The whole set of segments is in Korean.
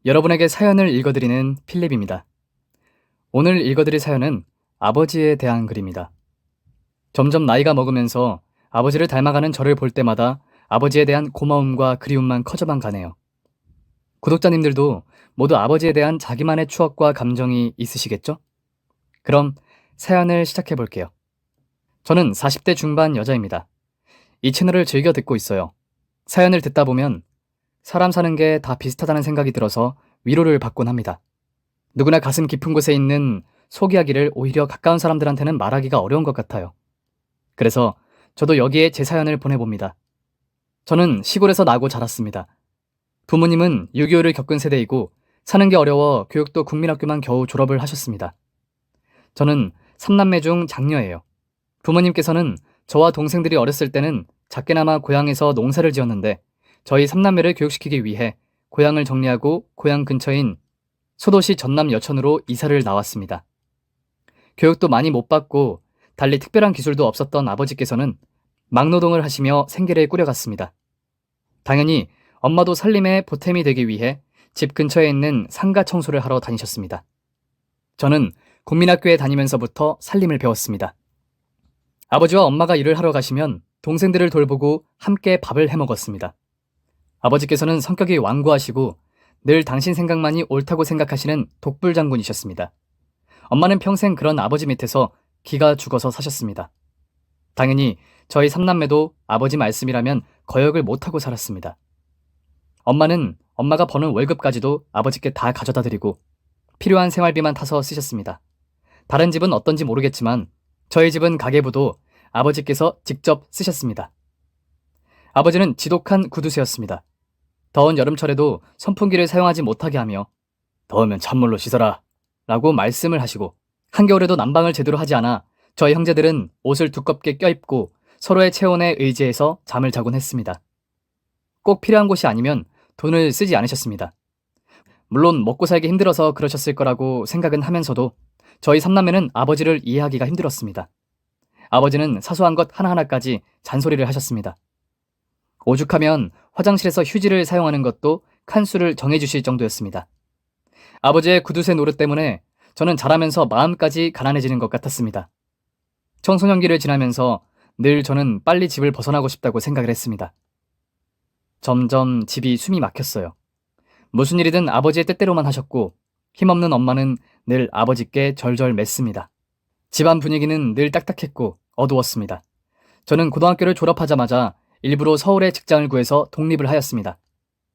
여러분에게 사연을 읽어드리는 필립입니다. 오늘 읽어드릴 사연은 아버지에 대한 글입니다. 점점 나이가 먹으면서 아버지를 닮아가는 저를 볼 때마다 아버지에 대한 고마움과 그리움만 커져만 가네요. 구독자님들도 모두 아버지에 대한 자기만의 추억과 감정이 있으시겠죠? 그럼 사연을 시작해 볼게요. 저는 40대 중반 여자입니다. 이 채널을 즐겨 듣고 있어요. 사연을 듣다 보면 사람 사는 게 다 비슷하다는 생각이 들어서 위로를 받곤 합니다. 누구나 가슴 깊은 곳에 있는 속 이야기를 오히려 가까운 사람들한테는 말하기가 어려운 것 같아요. 그래서 저도 여기에 제 사연을 보내봅니다. 저는 시골에서 나고 자랐습니다. 부모님은 6.25를 겪은 세대이고 사는 게 어려워 교육도 국민학교만 겨우 졸업을 하셨습니다. 저는 3남매 중 장녀예요. 부모님께서는 저와 동생들이 어렸을 때는 작게나마 고향에서 농사를 지었는데 저희 3남매를 교육시키기 위해 고향을 정리하고 고향 근처인 소도시 전남 여천으로 이사를 나왔습니다. 교육도 많이 못 받고 달리 특별한 기술도 없었던 아버지께서는 막노동을 하시며 생계를 꾸려갔습니다. 당연히 엄마도 살림에 보탬이 되기 위해 집 근처에 있는 상가 청소를 하러 다니셨습니다. 저는 국민학교에 다니면서부터 살림을 배웠습니다. 아버지와 엄마가 일을 하러 가시면 동생들을 돌보고 함께 밥을 해 먹었습니다. 아버지께서는 성격이 완고하시고 늘 당신 생각만이 옳다고 생각하시는 독불장군이셨습니다. 엄마는 평생 그런 아버지 밑에서 기가 죽어서 사셨습니다. 당연히 저희 삼남매도 아버지 말씀이라면 거역을 못하고 살았습니다. 엄마는 엄마가 버는 월급까지도 아버지께 다 가져다 드리고 필요한 생활비만 타서 쓰셨습니다. 다른 집은 어떤지 모르겠지만 저희 집은 가계부도 아버지께서 직접 쓰셨습니다. 아버지는 지독한 구두쇠였습니다. 더운 여름철에도 선풍기를 사용하지 못하게 하며 더우면 찬물로 씻어라 라고 말씀을 하시고 한겨울에도 난방을 제대로 하지 않아 저희 형제들은 옷을 두껍게 껴입고 서로의 체온에 의지해서 잠을 자곤 했습니다. 꼭 필요한 곳이 아니면 돈을 쓰지 않으셨습니다. 물론 먹고 살기 힘들어서 그러셨을 거라고 생각은 하면서도 저희 삼남매는 아버지를 이해하기가 힘들었습니다. 아버지는 사소한 것 하나하나까지 잔소리를 하셨습니다. 오죽하면 화장실에서 휴지를 사용하는 것도 칸수를 정해주실 정도였습니다. 아버지의 구두쇠 노릇 때문에 저는 자라면서 마음까지 가난해지는 것 같았습니다. 청소년기를 지나면서 늘 저는 빨리 집을 벗어나고 싶다고 생각을 했습니다. 점점 집이 숨이 막혔어요. 무슨 일이든 아버지의 뜻대로만 하셨고 힘없는 엄마는 늘 아버지께 절절 맸습니다. 집안 분위기는 늘 딱딱했고 어두웠습니다. 저는 고등학교를 졸업하자마자 일부러 서울에 직장을 구해서 독립을 하였습니다.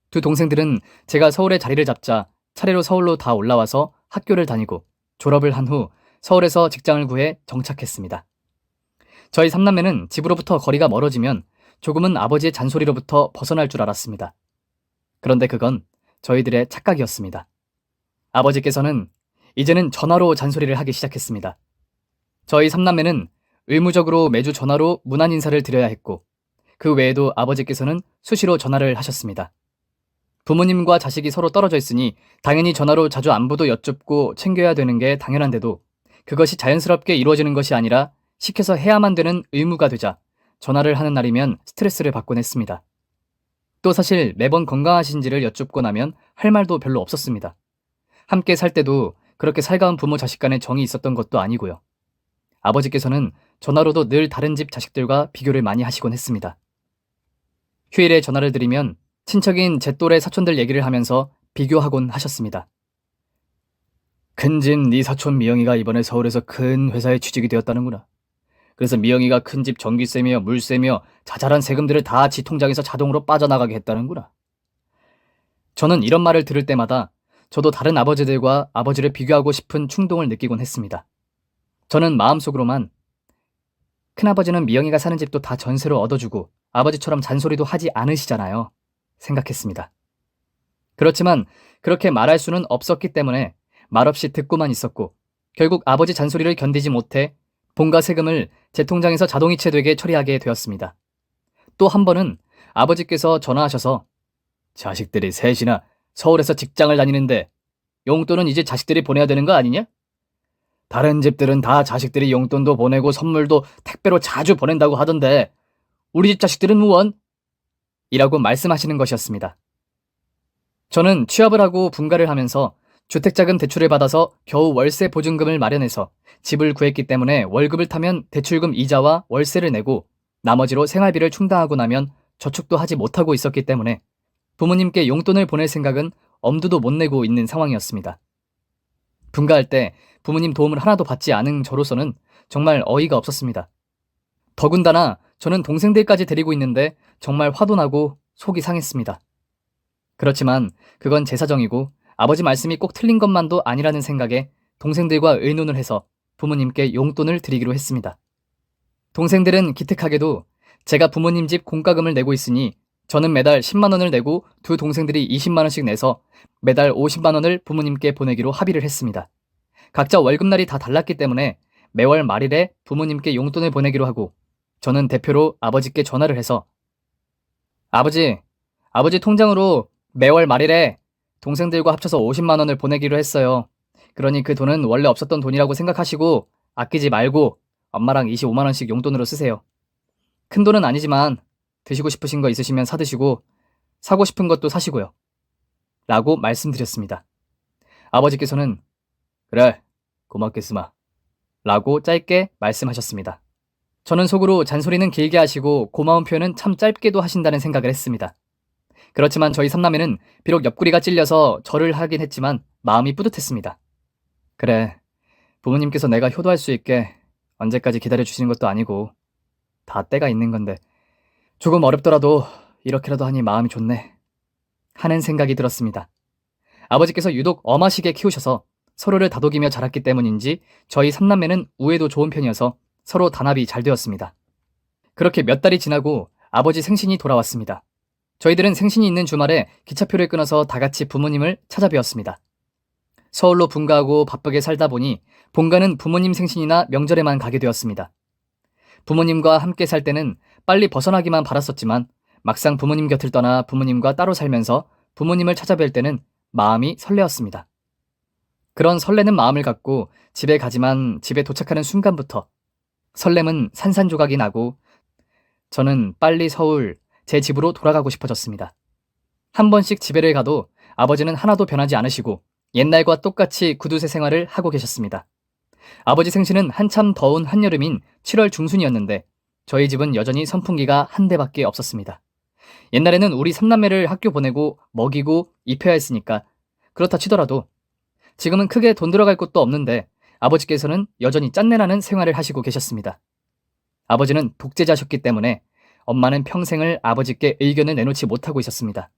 두 동생들은 제가 서울에 자리를 잡자 차례로 서울로 다 올라와서 학교를 다니고 졸업을 한 후 서울에서 직장을 구해 정착했습니다. 저희 삼남매는 집으로부터 거리가 멀어지면 조금은 아버지의 잔소리로부터 벗어날 줄 알았습니다. 그런데 그건 저희들의 착각이었습니다. 아버지께서는 이제는 전화로 잔소리를 하기 시작했습니다. 저희 삼남매는 의무적으로 매주 전화로 문안 인사를 드려야 했고 그 외에도 아버지께서는 수시로 전화를 하셨습니다. 부모님과 자식이 서로 떨어져 있으니 당연히 전화로 자주 안부도 여쭙고 챙겨야 되는 게 당연한데도 그것이 자연스럽게 이루어지는 것이 아니라 시켜서 해야만 되는 의무가 되자 전화를 하는 날이면 스트레스를 받곤 했습니다. 또 사실 매번 건강하신지를 여쭙고 나면 할 말도 별로 없었습니다. 함께 살 때도 그렇게 살가운 부모 자식 간의 정이 있었던 것도 아니고요. 아버지께서는 전화로도 늘 다른 집 자식들과 비교를 많이 하시곤 했습니다. 휴일에 전화를 드리면 친척인 제 또래 사촌들 얘기를 하면서 비교하곤 하셨습니다. 큰 집 네 사촌 미영이가 이번에 서울에서 큰 회사에 취직이 되었다는구나. 그래서 미영이가 큰 집 전기세며 물세며 자잘한 세금들을 다 지 통장에서 자동으로 빠져나가게 했다는구나. 저는 이런 말을 들을 때마다 저도 다른 아버지들과 아버지를 비교하고 싶은 충동을 느끼곤 했습니다. 저는 마음속으로만 큰아버지는 미영이가 사는 집도 다 전세로 얻어주고 아버지처럼 잔소리도 하지 않으시잖아요. 생각했습니다. 그렇지만 그렇게 말할 수는 없었기 때문에 말없이 듣고만 있었고 결국 아버지 잔소리를 견디지 못해 본가 세금을 제 통장에서 자동이체되게 처리하게 되었습니다. 또 한 번은 아버지께서 전화하셔서 자식들이 셋이나 서울에서 직장을 다니는데 용돈은 이제 자식들이 보내야 되는 거 아니냐? 다른 집들은 다 자식들이 용돈도 보내고 선물도 택배로 자주 보낸다고 하던데 우리 집 자식들은 무언? 이라고 말씀하시는 것이었습니다. 저는 취업을 하고 분가를 하면서 주택자금 대출을 받아서 겨우 월세 보증금을 마련해서 집을 구했기 때문에 월급을 타면 대출금 이자와 월세를 내고 나머지로 생활비를 충당하고 나면 저축도 하지 못하고 있었기 때문에 부모님께 용돈을 보낼 생각은 엄두도 못 내고 있는 상황이었습니다. 분가할 때 부모님 도움을 하나도 받지 않은 저로서는 정말 어이가 없었습니다. 더군다나 저는 동생들까지 데리고 있는데 정말 화도 나고 속이 상했습니다. 그렇지만 그건 제 사정이고 아버지 말씀이 꼭 틀린 것만도 아니라는 생각에 동생들과 의논을 해서 부모님께 용돈을 드리기로 했습니다. 동생들은 기특하게도 제가 부모님 집 공과금을 내고 있으니 저는 매달 10만 원을 내고 두 동생들이 20만 원씩 내서 매달 50만 원을 부모님께 보내기로 합의를 했습니다. 각자 월급날이 다 달랐기 때문에 매월 말일에 부모님께 용돈을 보내기로 하고 저는 대표로 아버지께 전화를 해서 아버지 통장으로 매월 말일에 동생들과 합쳐서 50만 원을 보내기로 했어요. 그러니 그 돈은 원래 없었던 돈이라고 생각하시고 아끼지 말고 엄마랑 25만 원씩 용돈으로 쓰세요. 큰 돈은 아니지만 드시고 싶으신 거 있으시면 사드시고 사고 싶은 것도 사시고요. 라고 말씀드렸습니다. 아버지께서는 그래, 고맙겠으마. 라고 짧게 말씀하셨습니다. 저는 속으로 잔소리는 길게 하시고 고마운 표현은 참 짧게도 하신다는 생각을 했습니다. 그렇지만 저희 삼남매는 비록 옆구리가 찔려서 절을 하긴 했지만 마음이 뿌듯했습니다. 그래, 부모님께서 내가 효도할 수 있게 언제까지 기다려주시는 것도 아니고 다 때가 있는 건데 조금 어렵더라도 이렇게라도 하니 마음이 좋네 하는 생각이 들었습니다. 아버지께서 유독 엄하시게 키우셔서 서로를 다독이며 자랐기 때문인지 저희 삼남매는 우애도 좋은 편이어서 서로 단합이 잘 되었습니다. 그렇게 몇 달이 지나고 아버지 생신이 돌아왔습니다. 저희들은 생신이 있는 주말에 기차표를 끊어서 다 같이 부모님을 찾아뵈었습니다. 서울로 분가하고 바쁘게 살다 보니 본가는 부모님 생신이나 명절에만 가게 되었습니다. 부모님과 함께 살 때는 빨리 벗어나기만 바랐었지만 막상 부모님 곁을 떠나 부모님과 따로 살면서 부모님을 찾아뵐 때는 마음이 설레었습니다. 그런 설레는 마음을 갖고 집에 가지만 집에 도착하는 순간부터 설렘은 산산조각이 나고 저는 빨리 서울, 제 집으로 돌아가고 싶어졌습니다. 한 번씩 집에를 가도 아버지는 하나도 변하지 않으시고 옛날과 똑같이 구두쇠 생활을 하고 계셨습니다. 아버지 생신은 한참 더운 한여름인 7월 중순이었는데 저희 집은 여전히 선풍기가 한 대밖에 없었습니다. 옛날에는 우리 삼남매를 학교 보내고 먹이고 입혀야 했으니까 그렇다 치더라도 지금은 크게 돈 들어갈 곳도 없는데 아버지께서는 여전히 짠내나는 생활을 하시고 계셨습니다. 아버지는 독재자셨기 때문에 엄마는 평생을 아버지께 의견을 내놓지 못하고 있었습니다.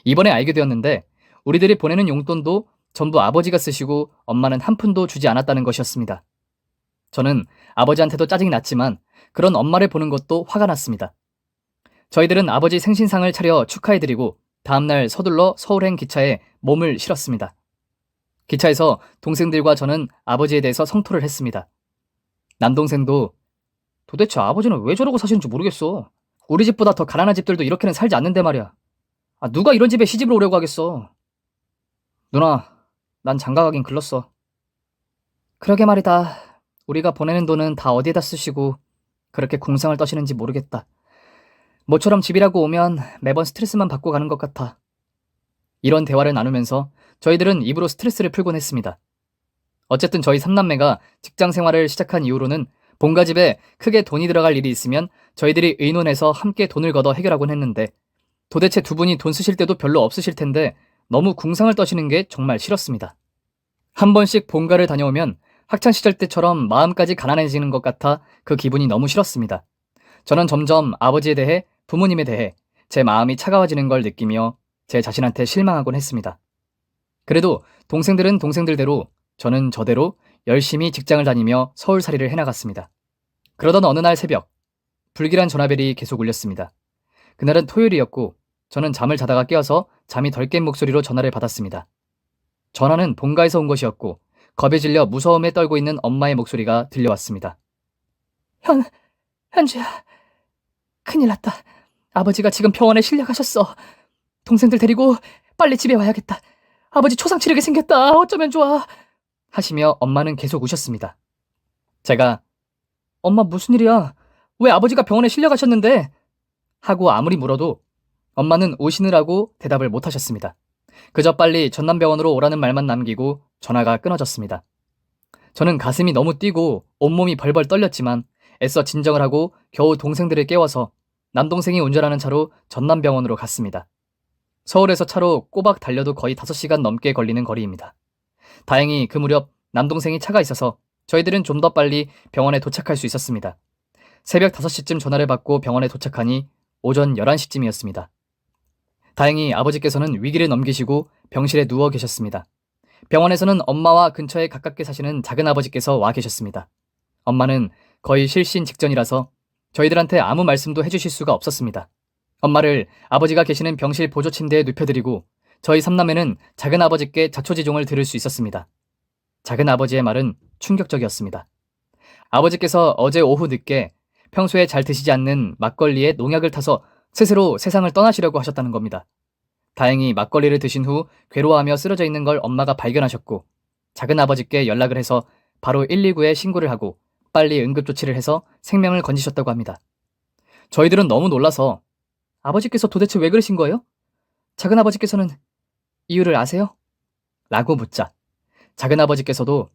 이번에 알게 되었는데 우리들이 보내는 용돈도 전부 아버지가 쓰시고 엄마는 한 푼도 주지 않았다는 것이었습니다. 저는 아버지한테도 짜증이 났지만 그런 엄마를 보는 것도 화가 났습니다. 저희들은 아버지 생신상을 차려 축하해드리고 다음날 서둘러 서울행 기차에 몸을 실었습니다. 기차에서 동생들과 저는 아버지에 대해서 성토를 했습니다. 남동생도 도대체 아버지는 왜 저러고 사시는지 모르겠어. 우리 집보다 더 가난한 집들도 이렇게는 살지 않는데 말이야. 누가 이런 집에 시집을 오려고 하겠어. 누나, 난 장가가긴 글렀어. 그러게 말이다. 우리가 보내는 돈은 다 어디에다 쓰시고 그렇게 궁상을 떠시는지 모르겠다. 모처럼 집이라고 오면 매번 스트레스만 받고 가는 것 같아. 이런 대화를 나누면서 저희들은 입으로 스트레스를 풀곤 했습니다. 어쨌든 저희 삼남매가 직장 생활을 시작한 이후로는 본가 집에 크게 돈이 들어갈 일이 있으면 저희들이 의논해서 함께 돈을 걷어 해결하곤 했는데 도대체 두 분이 돈 쓰실 때도 별로 없으실 텐데 너무 궁상을 떠시는 게 정말 싫었습니다. 한 번씩 본가를 다녀오면 학창시절 때처럼 마음까지 가난해지는 것 같아 그 기분이 너무 싫었습니다. 저는 점점 아버지에 대해 부모님에 대해 제 마음이 차가워지는 걸 느끼며 제 자신한테 실망하곤 했습니다. 그래도 동생들은 동생들대로 저는 저대로 열심히 직장을 다니며 서울살이를 해나갔습니다. 그러던 어느 날 새벽 불길한 전화벨이 계속 울렸습니다. 그날은 토요일이었고 저는 잠을 자다가 깨어서 잠이 덜 깬 목소리로 전화를 받았습니다. 전화는 본가에서 온 것이었고 겁에 질려 무서움에 떨고 있는 엄마의 목소리가 들려왔습니다. 현주야, 큰일 났다. 아버지가 지금 병원에 실려가셨어. 동생들 데리고 빨리 집에 와야겠다. 아버지 초상 치르게 생겼다. 어쩌면 좋아. 하시며 엄마는 계속 우셨습니다. 제가 엄마 무슨 일이야? 왜 아버지가 병원에 실려가셨는데? 하고 아무리 물어도 엄마는 우시느라고 대답을 못하셨습니다. 그저 빨리 전남병원으로 오라는 말만 남기고 전화가 끊어졌습니다. 저는 가슴이 너무 뛰고 온몸이 벌벌 떨렸지만 애써 진정을 하고 겨우 동생들을 깨워서 남동생이 운전하는 차로 전남병원으로 갔습니다. 서울에서 차로 꼬박 달려도 거의 5시간 넘게 걸리는 거리입니다. 다행히 그 무렵 남동생이 차가 있어서 저희들은 좀 더 빨리 병원에 도착할 수 있었습니다. 새벽 5시쯤 전화를 받고 병원에 도착하니 오전 11시쯤이었습니다. 다행히 아버지께서는 위기를 넘기시고 병실에 누워 계셨습니다. 병원에서는 엄마와 근처에 가깝게 사시는 작은아버지께서 와 계셨습니다. 엄마는 거의 실신 직전이라서 저희들한테 아무 말씀도 해주실 수가 없었습니다. 엄마를 아버지가 계시는 병실 보조 침대에 눕혀드리고 저희 삼남매는 작은아버지께 자초지종을 들을 수 있었습니다. 작은아버지의 말은 충격적이었습니다. 아버지께서 어제 오후 늦게 평소에 잘 드시지 않는 막걸리에 농약을 타서 스스로 세상을 떠나시려고 하셨다는 겁니다. 다행히 막걸리를 드신 후 괴로워하며 쓰러져 있는 걸 엄마가 발견하셨고 작은아버지께 연락을 해서 바로 119에 신고를 하고 빨리 응급조치를 해서 생명을 건지셨다고 합니다. 저희들은 너무 놀라서 아버지께서 도대체 왜 그러신 거예요? 작은아버지께서는 이유를 아세요? 라고 묻자 작은아버지께서도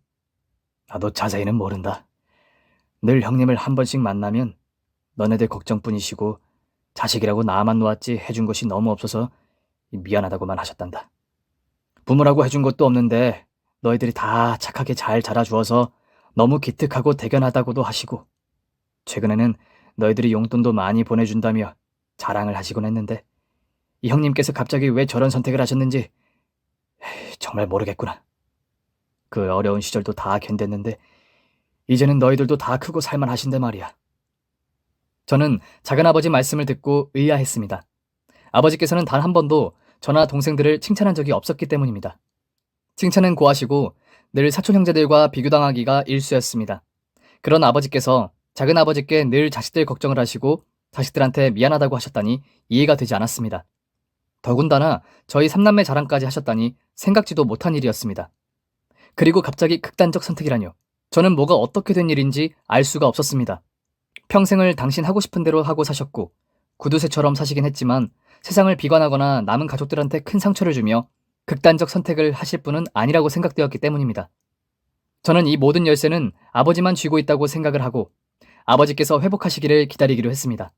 나도 자세히는 모른다. 늘 형님을 한 번씩 만나면 너네들 걱정뿐이시고 자식이라고 나만 놓았지 해준 것이 너무 없어서 미안하다고만 하셨단다. 부모라고 해준 것도 없는데 너희들이 다 착하게 잘 자라주어서 너무 기특하고 대견하다고도 하시고 최근에는 너희들이 용돈도 많이 보내준다며 자랑을 하시곤 했는데 이 형님께서 갑자기 왜 저런 선택을 하셨는지 정말 모르겠구나. 그 어려운 시절도 다 견뎠는데 이제는 너희들도 다 크고 살만하신데 말이야. 저는 작은아버지 말씀을 듣고 의아했습니다. 아버지께서는 단 한 번도 저나 동생들을 칭찬한 적이 없었기 때문입니다. 칭찬은 고하시고 늘 사촌 형제들과 비교당하기가 일쑤였습니다. 그런 아버지께서 작은아버지께 늘 자식들 걱정을 하시고 자식들한테 미안하다고 하셨다니 이해가 되지 않았습니다. 더군다나 저희 삼남매 자랑까지 하셨다니 생각지도 못한 일이었습니다. 그리고 갑자기 극단적 선택이라뇨. 저는 뭐가 어떻게 된 일인지 알 수가 없었습니다. 평생을 당신 하고 싶은 대로 하고 사셨고 구두쇠처럼 사시긴 했지만 세상을 비관하거나 남은 가족들한테 큰 상처를 주며 극단적 선택을 하실 분은 아니라고 생각되었기 때문입니다. 저는 이 모든 열쇠는 아버지만 쥐고 있다고 생각을 하고 아버지께서 회복하시기를 기다리기로 했습니다.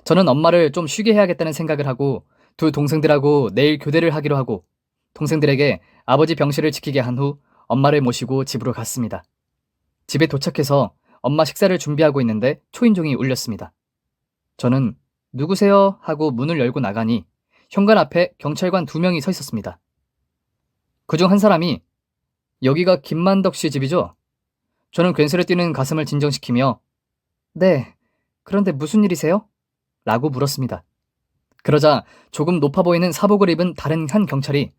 저는 엄마를 좀 쉬게 해야겠다는 생각을 하고 두 동생들하고 내일 교대를 하기로 하고 동생들에게 아버지 병실을 지키게 한 후 엄마를 모시고 집으로 갔습니다. 집에 도착해서 엄마 식사를 준비하고 있는데 초인종이 울렸습니다. 저는 누구세요? 하고 문을 열고 나가니 현관 앞에 경찰관 2명이 서 있었습니다. 그중 한 사람이 여기가 김만덕 씨 집이죠? 저는 괜스레 뛰는 가슴을 진정시키며 네, 그런데 무슨 일이세요? 라고 물었습니다. 그러자 조금 높아 보이는 사복을 입은 다른 한 경찰이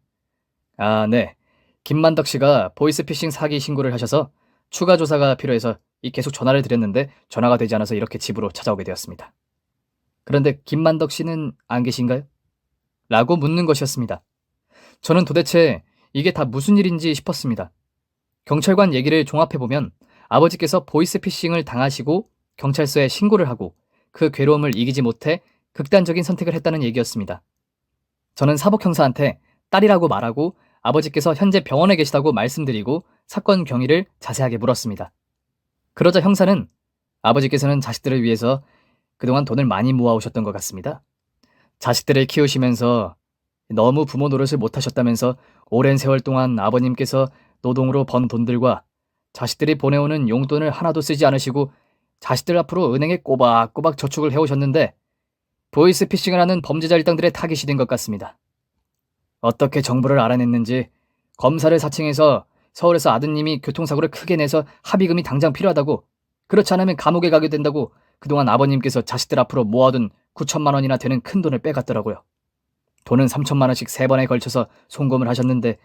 아, 네. 김만덕 씨가 보이스피싱 사기 신고를 하셔서 추가 조사가 필요해서 계속 전화를 드렸는데 전화가 되지 않아서 이렇게 집으로 찾아오게 되었습니다. 그런데 김만덕 씨는 안 계신가요? 라고 묻는 것이었습니다. 저는 도대체 이게 다 무슨 일인지 싶었습니다. 경찰관 얘기를 종합해보면 아버지께서 보이스피싱을 당하시고 경찰서에 신고를 하고 그 괴로움을 이기지 못해 극단적인 선택을 했다는 얘기였습니다. 저는 사복 형사한테 딸이라고 말하고 아버지께서 현재 병원에 계시다고 말씀드리고 사건 경위를 자세하게 물었습니다. 그러자 형사는 아버지께서는 자식들을 위해서 그동안 돈을 많이 모아오셨던 것 같습니다. 자식들을 키우시면서 너무 부모 노릇을 못하셨다면서 오랜 세월 동안 아버님께서 노동으로 번 돈들과 자식들이 보내오는 용돈을 하나도 쓰지 않으시고 자식들 앞으로 은행에 꼬박꼬박 저축을 해오셨는데 보이스피싱을 하는 범죄자 일당들의 타깃이 된 것 같습니다. 어떻게 정보를 알아냈는지 검사를 사칭해서 서울에서 아드님이 교통사고를 크게 내서 합의금이 당장 필요하다고 그렇지 않으면 감옥에 가게 된다고 그동안 아버님께서 자식들 앞으로 모아둔 9천만 원이나 되는 큰 돈을 빼갔더라고요. 돈은 3천만 원씩 3번에 걸쳐서 송금을 하셨는데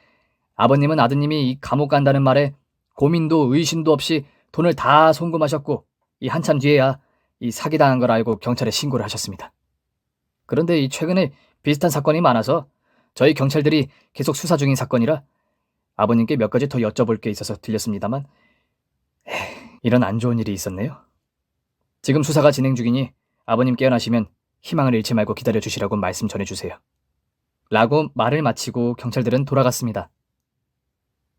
아버님은 아드님이 이 감옥 간다는 말에 고민도 의심도 없이 돈을 다 송금하셨고 이 한참 뒤에야 이 사기당한 걸 알고 경찰에 신고를 하셨습니다. 그런데 이 최근에 비슷한 사건이 많아서 저희 경찰들이 계속 수사 중인 사건이라 아버님께 몇 가지 더 여쭤볼 게 있어서 들렸습니다만 이런 안 좋은 일이 있었네요. 지금 수사가 진행 중이니 아버님 깨어나시면 희망을 잃지 말고 기다려주시라고 말씀 전해주세요. 라고 말을 마치고 경찰들은 돌아갔습니다.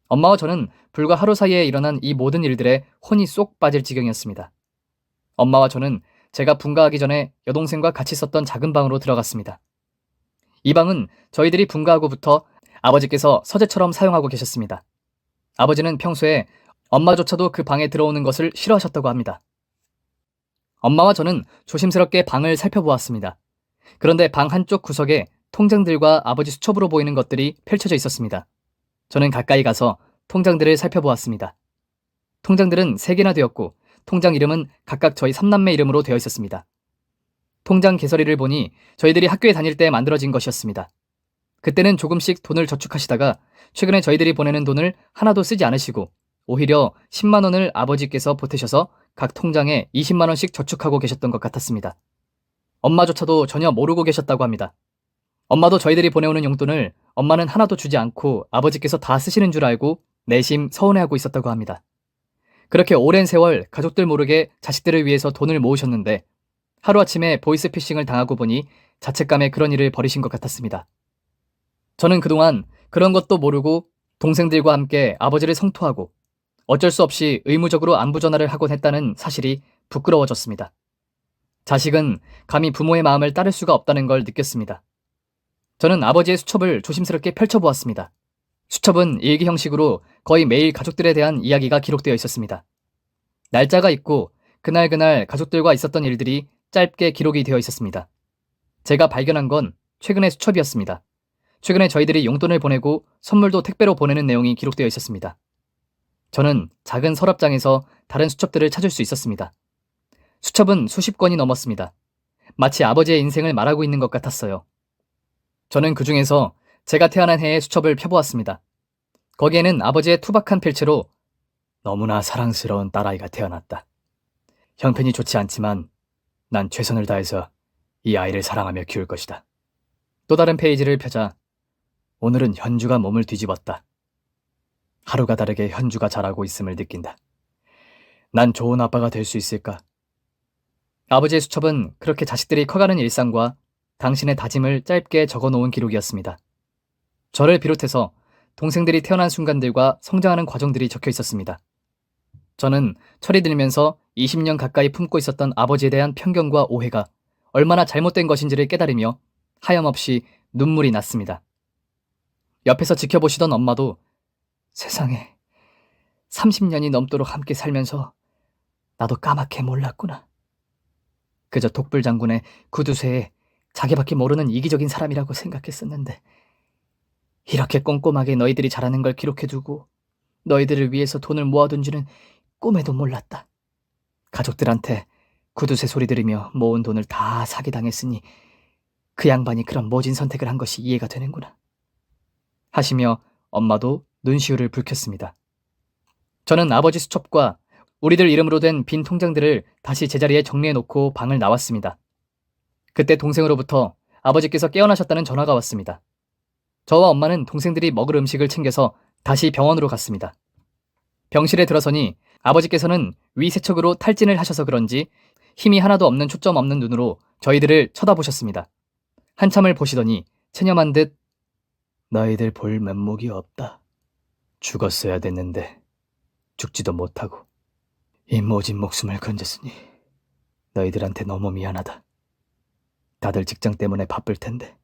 엄마와 저는 불과 하루 사이에 일어난 이 모든 일들에 혼이 쏙 빠질 지경이었습니다. 엄마와 저는 제가 분가하기 전에 여동생과 같이 썼던 작은 방으로 들어갔습니다. 이 방은 저희들이 분가하고부터 아버지께서 서재처럼 사용하고 계셨습니다. 아버지는 평소에 엄마조차도 그 방에 들어오는 것을 싫어하셨다고 합니다. 엄마와 저는 조심스럽게 방을 살펴보았습니다. 그런데 방 한쪽 구석에 통장들과 아버지 수첩으로 보이는 것들이 펼쳐져 있었습니다. 저는 가까이 가서 통장들을 살펴보았습니다. 통장들은 3개나 되었고 통장 이름은 각각 저희 3남매 이름으로 되어 있었습니다. 통장 개설일을 보니 저희들이 학교에 다닐 때 만들어진 것이었습니다. 그때는 조금씩 돈을 저축하시다가 최근에 저희들이 보내는 돈을 하나도 쓰지 않으시고 오히려 10만 원을 아버지께서 보태셔서 각 통장에 20만 원씩 저축하고 계셨던 것 같았습니다. 엄마조차도 전혀 모르고 계셨다고 합니다. 엄마도 저희들이 보내오는 용돈을 엄마는 하나도 주지 않고 아버지께서 다 쓰시는 줄 알고 내심 서운해하고 있었다고 합니다. 그렇게 오랜 세월 가족들 모르게 자식들을 위해서 돈을 모으셨는데 하루아침에 보이스피싱을 당하고 보니 자책감에 그런 일을 벌이신 것 같았습니다. 저는 그동안 그런 것도 모르고 동생들과 함께 아버지를 성토하고 어쩔 수 없이 의무적으로 안부 전화를 하곤 했다는 사실이 부끄러워졌습니다. 자식은 감히 부모의 마음을 따를 수가 없다는 걸 느꼈습니다. 저는 아버지의 수첩을 조심스럽게 펼쳐보았습니다. 수첩은 일기 형식으로 거의 매일 가족들에 대한 이야기가 기록되어 있었습니다. 날짜가 있고 그날 가족들과 있었던 일들이 짧게 기록이 되어 있었습니다. 제가 발견한 건 최근의 수첩이었습니다. 최근에 저희들이 용돈을 보내고 선물도 택배로 보내는 내용이 기록되어 있었습니다. 저는 작은 서랍장에서 다른 수첩들을 찾을 수 있었습니다. 수첩은 수십 권이 넘었습니다. 마치 아버지의 인생을 말하고 있는 것 같았어요. 저는 그 중에서 제가 태어난 해의 수첩을 펴보았습니다. 거기에는 아버지의 투박한 필체로 너무나 사랑스러운 딸아이가 태어났다. 형편이 좋지 않지만 난 최선을 다해서 이 아이를 사랑하며 키울 것이다. 또 다른 페이지를 펴자 오늘은 현주가 몸을 뒤집었다. 하루가 다르게 현주가 자라고 있음을 느낀다. 난 좋은 아빠가 될 수 있을까? 아버지의 수첩은 그렇게 자식들이 커가는 일상과 당신의 다짐을 짧게 적어놓은 기록이었습니다. 저를 비롯해서 동생들이 태어난 순간들과 성장하는 과정들이 적혀 있었습니다. 저는 철이 들면서 20년 가까이 품고 있었던 아버지에 대한 편견과 오해가 얼마나 잘못된 것인지를 깨달으며 하염없이 눈물이 났습니다. 옆에서 지켜보시던 엄마도 세상에 30년이 넘도록 함께 살면서 나도 까맣게 몰랐구나. 그저 독불장군의 구두쇠에 자기밖에 모르는 이기적인 사람이라고 생각했었는데 이렇게 꼼꼼하게 너희들이 잘하는 걸 기록해두고 너희들을 위해서 돈을 모아둔 줄은 꿈에도 몰랐다. 가족들한테 구두쇠 소리 들으며 모은 돈을 다 사기당했으니 그 양반이 그런 모진 선택을 한 것이 이해가 되는구나. 하시며 엄마도 눈시울을 붉혔습니다. 저는 아버지 수첩과 우리들 이름으로 된 빈 통장들을 다시 제자리에 정리해놓고 방을 나왔습니다. 그때 동생으로부터 아버지께서 깨어나셨다는 전화가 왔습니다. 저와 엄마는 동생들이 먹을 음식을 챙겨서 다시 병원으로 갔습니다. 병실에 들어서니 아버지께서는 위세척으로 탈진을 하셔서 그런지 힘이 하나도 없는 초점 없는 눈으로 저희들을 쳐다보셨습니다. 한참을 보시더니 체념한 듯 너희들 볼 면목이 없다. 죽었어야 됐는데 죽지도 못하고 이 모진 목숨을 건졌으니 너희들한테 너무 미안하다. 다들 직장 때문에 바쁠 텐데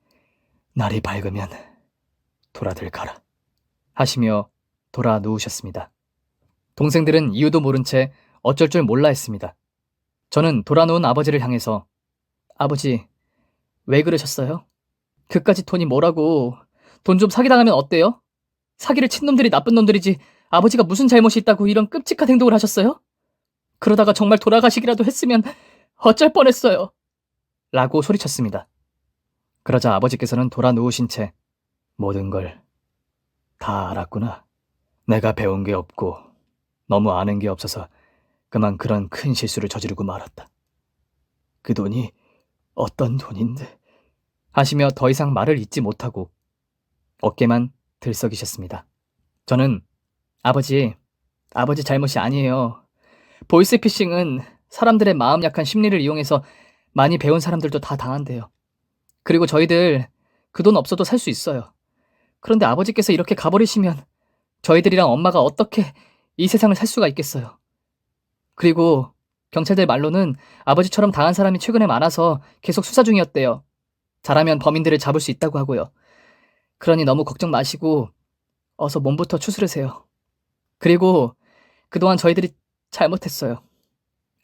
날이 밝으면 돌아들 가라. 하시며 돌아 누우셨습니다. 동생들은 이유도 모른 채 어쩔 줄 몰라 했습니다. 저는 돌아누운 아버지를 향해서 아버지, 왜 그러셨어요? 그까짓 돈이 뭐라고. 돈 좀 사기당하면 어때요? 사기를 친 놈들이 나쁜 놈들이지 아버지가 무슨 잘못이 있다고 이런 끔찍한 행동을 하셨어요? 그러다가 정말 돌아가시기라도 했으면 어쩔 뻔했어요. 라고 소리쳤습니다. 그러자 아버지께서는 돌아 누우신 채 모든 걸 다 알았구나. 내가 배운 게 없고 너무 아는 게 없어서 그만 그런 큰 실수를 저지르고 말았다. 그 돈이 어떤 돈인데? 하시며 더 이상 말을 잇지 못하고 어깨만 들썩이셨습니다. 저는 아버지 잘못이 아니에요. 보이스피싱은 사람들의 마음 약한 심리를 이용해서 많이 배운 사람들도 다 당한대요. 그리고 저희들 그 돈 없어도 살 수 있어요. 그런데 아버지께서 이렇게 가버리시면 저희들이랑 엄마가 어떻게 이 세상을 살 수가 있겠어요. 그리고 경찰들 말로는 아버지처럼 당한 사람이 최근에 많아서 계속 수사 중이었대요. 잘하면 범인들을 잡을 수 있다고 하고요. 그러니 너무 걱정 마시고 어서 몸부터 추스르세요. 그리고 그동안 저희들이 잘못했어요.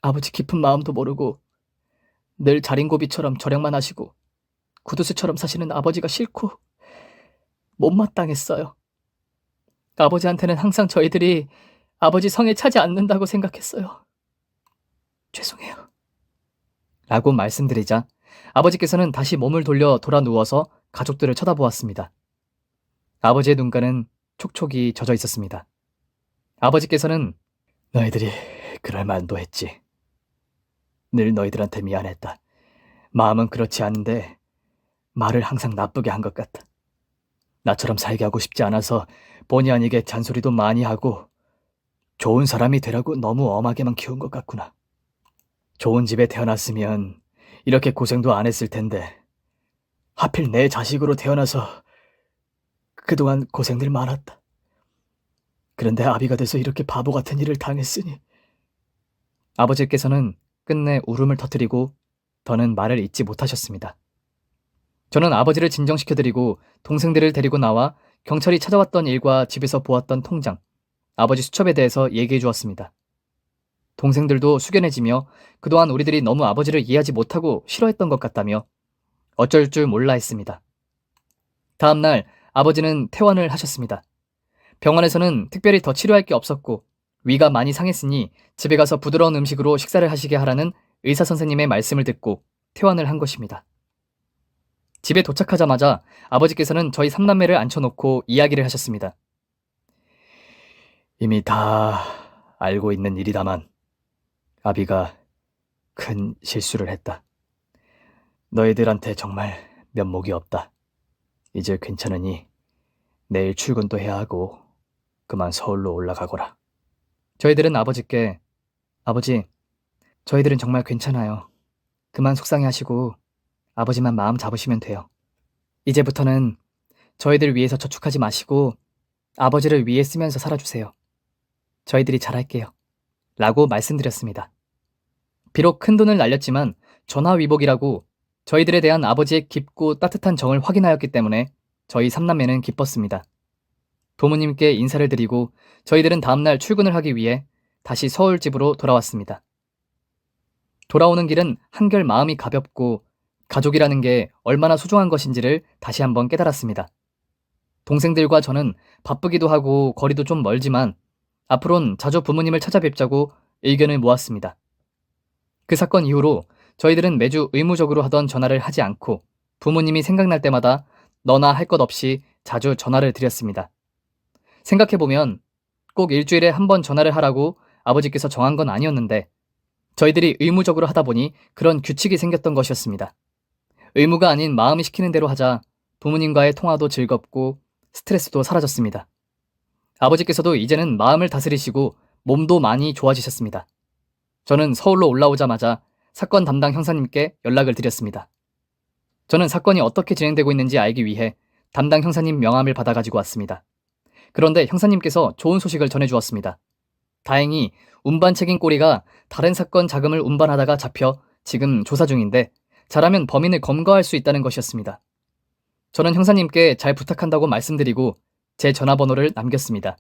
아버지 깊은 마음도 모르고 늘 자린고비처럼 절약만 하시고 구두쇠처럼 사시는 아버지가 싫고 못마땅했어요. 아버지한테는 항상 저희들이 아버지 성에 차지 않는다고 생각했어요. 죄송해요. 라고 말씀드리자 아버지께서는 다시 몸을 돌아 누워서 가족들을 쳐다보았습니다. 아버지의 눈가는 촉촉이 젖어 있었습니다. 아버지께서는 너희들이 그럴 만도 했지. 늘 너희들한테 미안했다. 마음은 그렇지 않은데 말을 항상 나쁘게 한 것 같다. 나처럼 살게 하고 싶지 않아서 본의 아니게 잔소리도 많이 하고 좋은 사람이 되라고 너무 엄하게만 키운 것 같구나. 좋은 집에 태어났으면 이렇게 고생도 안 했을 텐데 하필 내 자식으로 태어나서 그동안 고생들 많았다. 그런데 아비가 돼서 이렇게 바보 같은 일을 당했으니. 아버지께서는 끝내 울음을 터뜨리고 더는 말을 잇지 못하셨습니다. 저는 아버지를 진정시켜드리고 동생들을 데리고 나와 경찰이 찾아왔던 일과 집에서 보았던 통장, 아버지 수첩에 대해서 얘기해 주었습니다. 동생들도 숙연해지며 그동안 우리들이 너무 아버지를 이해하지 못하고 싫어했던 것 같다며 어쩔 줄 몰라 했습니다. 다음날 아버지는 퇴원을 하셨습니다. 병원에서는 특별히 더 치료할 게 없었고 위가 많이 상했으니 집에 가서 부드러운 음식으로 식사를 하시게 하라는 의사 선생님의 말씀을 듣고 퇴원을 한 것입니다. 집에 도착하자마자 아버지께서는 저희 삼남매를 앉혀놓고 이야기를 하셨습니다. 이미 다 알고 있는 일이다만 아비가 큰 실수를 했다. 너희들한테 정말 면목이 없다. 이제 괜찮으니 내일 출근도 해야 하고 그만 서울로 올라가거라. 저희들은 아버지께 아버지, 저희들은 정말 괜찮아요. 그만 속상해하시고 아버지만 마음 잡으시면 돼요. 이제부터는 저희들 위해서 저축하지 마시고 아버지를 위해 쓰면서 살아주세요. 저희들이 잘할게요. 라고 말씀드렸습니다. 비록 큰돈을 날렸지만 전화위복이라고 저희들에 대한 아버지의 깊고 따뜻한 정을 확인하였기 때문에 저희 삼남매는 기뻤습니다. 부모님께 인사를 드리고 저희들은 다음날 출근을 하기 위해 다시 서울 집으로 돌아왔습니다. 돌아오는 길은 한결 마음이 가볍고 가족이라는 게 얼마나 소중한 것인지를 다시 한번 깨달았습니다. 동생들과 저는 바쁘기도 하고 거리도 좀 멀지만 앞으론 자주 부모님을 찾아뵙자고 의견을 모았습니다. 그 사건 이후로 저희들은 매주 의무적으로 하던 전화를 하지 않고 부모님이 생각날 때마다 너나 할 것 없이 자주 전화를 드렸습니다. 생각해보면 꼭 일주일에 한 번 전화를 하라고 아버지께서 정한 건 아니었는데 저희들이 의무적으로 하다 보니 그런 규칙이 생겼던 것이었습니다. 의무가 아닌 마음이 시키는 대로 하자 부모님과의 통화도 즐겁고 스트레스도 사라졌습니다. 아버지께서도 이제는 마음을 다스리시고 몸도 많이 좋아지셨습니다. 저는 서울로 올라오자마자 사건 담당 형사님께 연락을 드렸습니다. 저는 사건이 어떻게 진행되고 있는지 알기 위해 담당 형사님 명함을 받아가지고 왔습니다. 그런데 형사님께서 좋은 소식을 전해주었습니다. 다행히 운반책임 꼬리가 다른 사건 자금을 운반하다가 잡혀 지금 조사 중인데 잘하면 범인을 검거할 수 있다는 것이었습니다. 저는 형사님께 잘 부탁한다고 말씀드리고 제 전화번호를 남겼습니다.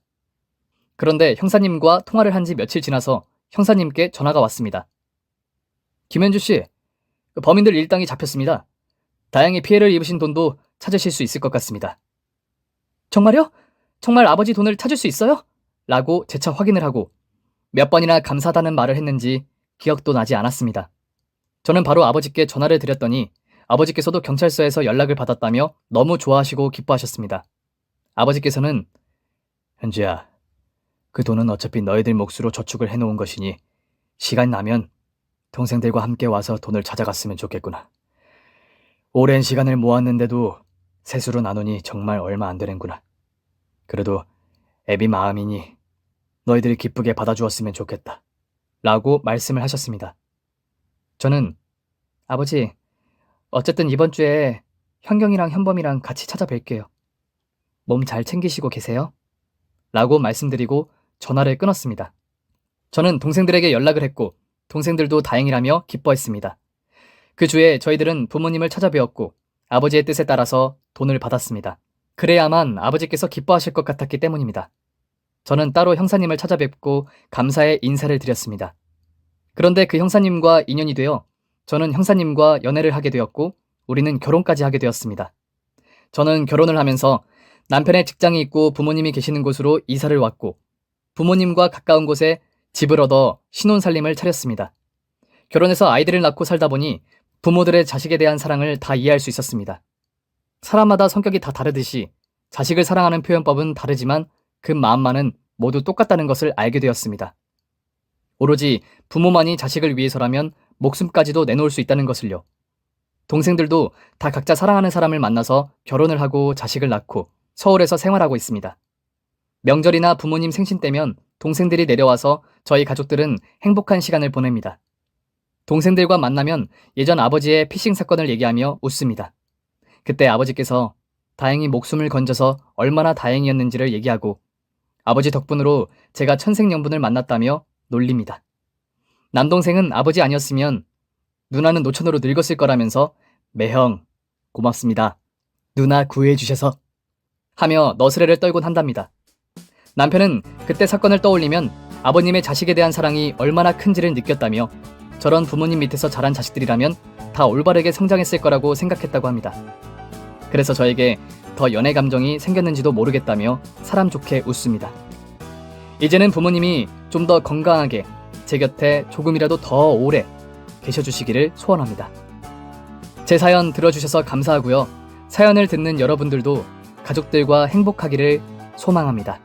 그런데 형사님과 통화를 한 지 며칠 지나서 형사님께 전화가 왔습니다. 김현주 씨, 범인들 일당이 잡혔습니다. 다행히 피해를 입으신 돈도 찾으실 수 있을 것 같습니다. 정말요? 정말 아버지 돈을 찾을 수 있어요? 라고 재차 확인을 하고 몇 번이나 감사하다는 말을 했는지 기억도 나지 않았습니다. 저는 바로 아버지께 전화를 드렸더니 아버지께서도 경찰서에서 연락을 받았다며 너무 좋아하시고 기뻐하셨습니다. 아버지께서는 현주야, 그 돈은 어차피 너희들 몫으로 저축을 해놓은 것이니 시간 나면 동생들과 함께 와서 돈을 찾아갔으면 좋겠구나. 오랜 시간을 모았는데도 셋으로 나누니 정말 얼마 안 되는구나. 그래도 애비 마음이니 너희들이 기쁘게 받아주었으면 좋겠다. 라고 말씀을 하셨습니다. 저는 아버지, 어쨌든 이번 주에 현경이랑 현범이랑 같이 찾아뵐게요. 몸 잘 챙기시고 계세요? 라고 말씀드리고 전화를 끊었습니다. 저는 동생들에게 연락을 했고 동생들도 다행이라며 기뻐했습니다. 그 주에 저희들은 부모님을 찾아뵈었고 아버지의 뜻에 따라서 돈을 받았습니다. 그래야만 아버지께서 기뻐하실 것 같았기 때문입니다. 저는 따로 형사님을 찾아뵙고 감사의 인사를 드렸습니다. 그런데 그 형사님과 인연이 되어 저는 형사님과 연애를 하게 되었고 우리는 결혼까지 하게 되었습니다. 저는 결혼을 하면서 남편의 직장이 있고 부모님이 계시는 곳으로 이사를 왔고 부모님과 가까운 곳에 집을 얻어 신혼살림을 차렸습니다. 결혼해서 아이들을 낳고 살다 보니 부모들의 자식에 대한 사랑을 다 이해할 수 있었습니다. 사람마다 성격이 다 다르듯이 자식을 사랑하는 표현법은 다르지만 그 마음만은 모두 똑같다는 것을 알게 되었습니다. 오로지 부모만이 자식을 위해서라면 목숨까지도 내놓을 수 있다는 것을요. 동생들도 다 각자 사랑하는 사람을 만나서 결혼을 하고 자식을 낳고 서울에서 생활하고 있습니다. 명절이나 부모님 생신 때면 동생들이 내려와서 저희 가족들은 행복한 시간을 보냅니다. 동생들과 만나면 예전 아버지의 피싱 사건을 얘기하며 웃습니다. 그때 아버지께서 다행히 목숨을 건져서 얼마나 다행이었는지를 얘기하고 아버지 덕분으로 제가 천생연분을 만났다며 놀립니다. 남동생은 아버지 아니었으면 누나는 노천으로 늙었을 거라면서 매형 고맙습니다. 누나 구해주셔서 하며 너스레를 떨곤 한답니다. 남편은 그때 사건을 떠올리면 아버님의 자식에 대한 사랑이 얼마나 큰지를 느꼈다며 저런 부모님 밑에서 자란 자식들이라면 다 올바르게 성장했을 거라고 생각했다고 합니다. 그래서 저에게 더 연애 감정이 생겼는지도 모르겠다며 사람 좋게 웃습니다. 이제는 부모님이 좀 더 건강하게 제 곁에 조금이라도 더 오래 계셔주시기를 소원합니다. 제 사연 들어주셔서 감사하고요. 사연을 듣는 여러분들도 가족들과 행복하기를 소망합니다.